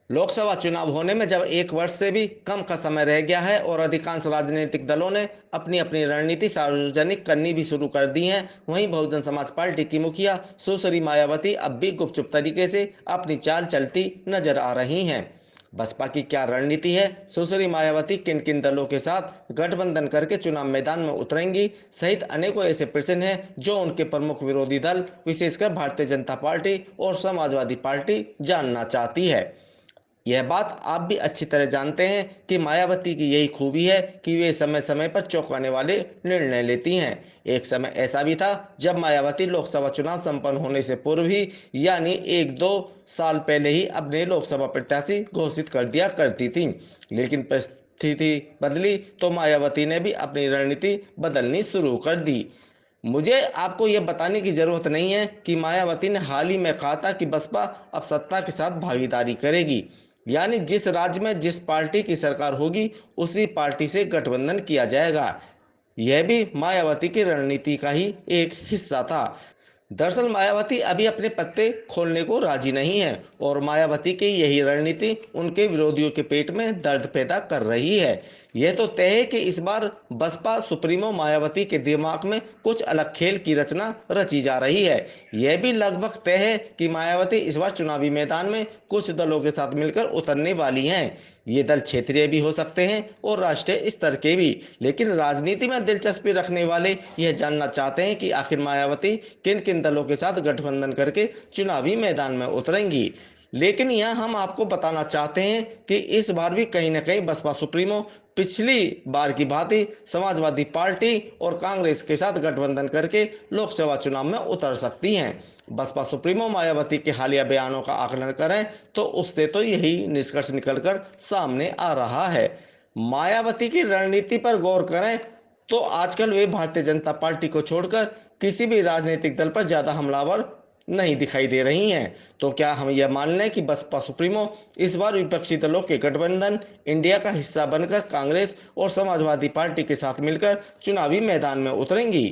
लोकसभा चुनाव होने में जब एक वर्ष से भी कम का समय रह गया है और अधिकांश राजनीतिक दलों ने अपनी अपनी रणनीति सार्वजनिक करनी भी शुरू कर दी है, वहीं बहुजन समाज पार्टी की मुखिया सुश्री मायावती अब भी गुपचुप तरीके से अपनी चाल चलती नजर आ रही हैं। बसपा की क्या रणनीति है, सुश्री मायावती किन किन दलों के साथ गठबंधन करके चुनाव मैदान में उतरेंगी, सहित अनेकों ऐसे प्रश्न हैं जो उनके प्रमुख विरोधी दल विशेषकर भारतीय जनता पार्टी और समाजवादी पार्टी जानना चाहती है। यह बात आप भी अच्छी तरह जानते हैं कि मायावती की यही खूबी है कि वे समय समय पर चौंकाने वाले निर्णय लेती हैं। एक समय ऐसा भी था जब मायावती लोकसभा चुनाव संपन्न होने से पूर्व ही, यानी एक दो साल पहले ही अपने लोकसभा प्रत्याशी घोषित कर दिया करती थीं। लेकिन परिस्थिति बदली तो मायावती ने भी अपनी रणनीति बदलनी शुरू कर दी। मुझे आपको यह बताने की जरूरत नहीं है कि मायावती ने हाल ही में कहा था कि बसपा अब सत्ता के साथ भागीदारी करेगी, यानी जिस राज्य में जिस पार्टी की सरकार होगी उसी पार्टी से गठबंधन किया जाएगा। यह भी मायावती की रणनीति का ही एक हिस्सा था। दरअसल मायावती अभी अपने पत्ते खोलने को राजी नहीं है और मायावती की यही रणनीति उनके विरोधियों के पेट में दर्द पैदा कर रही है। यह तो तय है कि इस बार बसपा सुप्रीमो मायावती के दिमाग में कुछ अलग खेल की रचना रची जा रही है। यह भी लगभग तय है कि मायावती इस बार चुनावी मैदान में कुछ दलों के साथ मिलकर उतरने वाली हैं। ये दल क्षेत्रीय भी हो सकते हैं और राष्ट्रीय स्तर के भी, लेकिन राजनीति में दिलचस्पी रखने वाले यह जानना चाहते हैं कि आखिर मायावती किन किन दलों के साथ गठबंधन करके चुनावी मैदान में उतरेंगी। लेकिन यहां हम आपको बताना चाहते हैं कि इस बार भी कहीं ना कहीं बसपा सुप्रीमो पिछली बार की भांति समाजवादी पार्टी और कांग्रेस के साथ गठबंधन करके लोकसभा चुनाव में उतर सकती हैं। बसपा सुप्रीमो मायावती के हालिया बयानों का आकलन करें तो उससे तो यही निष्कर्ष निकलकर सामने आ रहा है। मायावती की रणनीति पर गौर करें तो आजकल वे भारतीय जनता पार्टी को छोड़कर किसी भी राजनीतिक दल पर ज्यादा हमलावर नहीं दिखाई दे रही हैं। तो क्या हम यह मान लें कि बसपा सुप्रीमो इस बार विपक्षी दलों के गठबंधन इंडिया का हिस्सा बनकर कांग्रेस और समाजवादी पार्टी के साथ मिलकर चुनावी मैदान में उतरेंगी?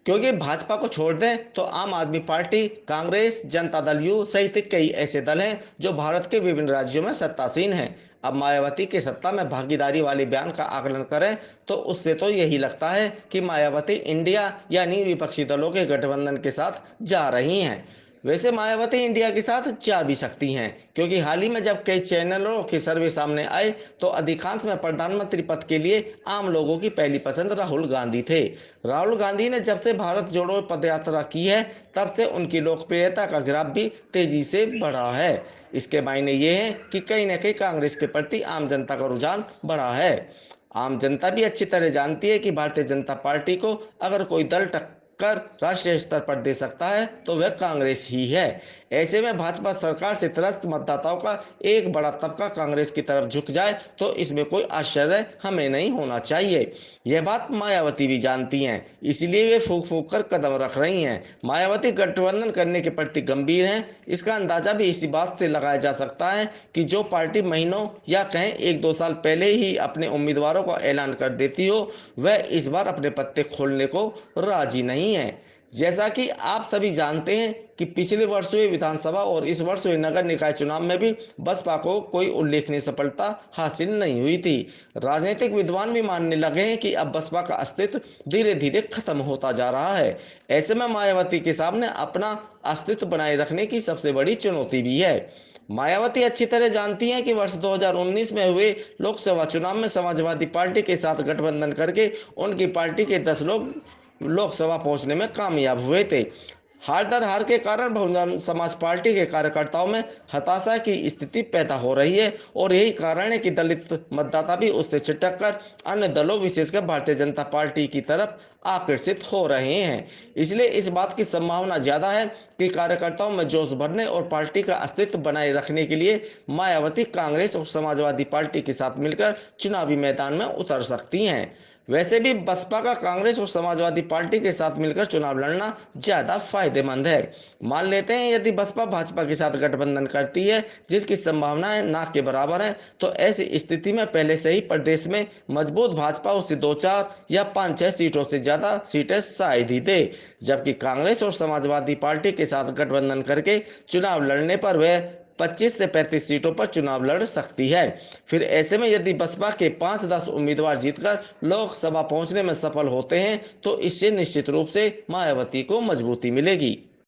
क्योंकि भाजपा को छोड़ दें तो आम आदमी पार्टी, कांग्रेस, जनता दल यू सहित कई ऐसे दल हैं जो भारत के विभिन्न राज्यों में सत्तासीन हैं। अब मायावती के सत्ता में भागीदारी वाले बयान का आकलन करें तो उससे तो यही लगता है कि मायावती इंडिया यानी विपक्षी दलों के गठबंधन के साथ जा रही हैं। वैसे मायावती इंडिया के साथ जा भी सकती हैं, क्योंकि हाल ही में जब कई चैनलों के सर्वे सामने आए तो अधिकांश में प्रधानमंत्री पद के लिए आम लोगों की पहली पसंद राहुल गांधी थे। राहुल गांधी ने जब से भारत जोड़ो पदयात्रा की है तब से उनकी लोकप्रियता का ग्राफ भी तेजी से बढ़ा है। इसके मायने ये हैं कि कहीं ना कहीं कांग्रेस के प्रति आम जनता का रुझान बढ़ा है। आम जनता भी अच्छी तरह जानती है कि भारतीय जनता पार्टी को अगर कोई दल टक्कर राष्ट्रीय स्तर पर दे सकता है तो वह कांग्रेस ही है। ऐसे में भाजपा सरकार से त्रस्त मतदाताओं का एक बड़ा तबका कांग्रेस की तरफ झुक जाए तो इसमें कोई आश्चर्य हमें नहीं होना चाहिए। यह बात मायावती भी जानती हैं, इसलिए वे फूंक फूंक कर कदम रख रही हैं। मायावती गठबंधन करने के प्रति गंभीर हैं। इसका अंदाजा भी इसी बात से लगाया जा सकता है कि जो पार्टी महीनों या कहें एक दो साल पहले ही अपने उम्मीदवारों का ऐलान कर देती हो, वह इस बार अपने पत्ते खोलने को राजी नहीं है। जैसा कि आप सभी जानते हैं कि पिछले वर्ष हुए विधानसभा और इस वर्ष हुए नगर निकाय चुनाव में भी बसपा को कोई उल्लेखनीय सफलता हासिल नहीं हुई थी। राजनीतिक विद्वान भी मानने लगे हैं कि अब बसपा का अस्तित्व धीरे धीरे खत्म होता जा रहा है। ऐसे में मायावती के सामने अपना अस्तित्व बनाए रखने की सबसे बड़ी चुनौती भी है। मायावती अच्छी तरह जानती हैं कि वर्ष 2019 में हुए लोकसभा चुनाव में समाजवादी पार्टी के साथ गठबंधन करके उनकी पार्टी के 10 लोग लोकसभा पहुंचने में कामयाब हुए थे। हार दर हार के कारण बहुजन समाज पार्टी के कार्यकर्ताओं में हताशा की स्थिति पैदा हो रही है और यही कारण है कि दलित मतदाता भी उससे छिटक कर अन्य दलों विशेषकर भारतीय जनता पार्टी की तरफ आकर्षित हो रहे हैं। इसलिए इस बात की संभावना ज्यादा है कि कार्यकर्ताओं में जोश भरने और पार्टी का अस्तित्व बनाए रखने के लिए मायावती कांग्रेस और समाजवादी पार्टी के साथ मिलकर चुनावी मैदान में उतर सकती हैं। वैसे भी बसपा का कांग्रेस और समाजवादी पार्टी के साथ मिलकर चुनाव लड़ना ज्यादा फायदेमंद है। मान लेते हैं यदि बसपा भाजपा के साथ गठबंधन करती है, जिसकी संभावनाएं ना के बराबर है, तो ऐसी स्थिति में पहले से ही प्रदेश में मजबूत भाजपा उसे 2-4 या 5-6 सीटों से ज्यादा सीटें शायद ही दे, जबकि कांग्रेस और समाजवादी पार्टी के साथ गठबंधन करके चुनाव लड़ने पर वह 25 से 35 सीटों पर चुनाव लड़ सकती है। फिर ऐसे में यदि बसपा के 5-10 उम्मीदवार जीतकर लोकसभा पहुंचने में सफल होते हैं तो इससे निश्चित रूप से मायावती को मजबूती मिलेगी।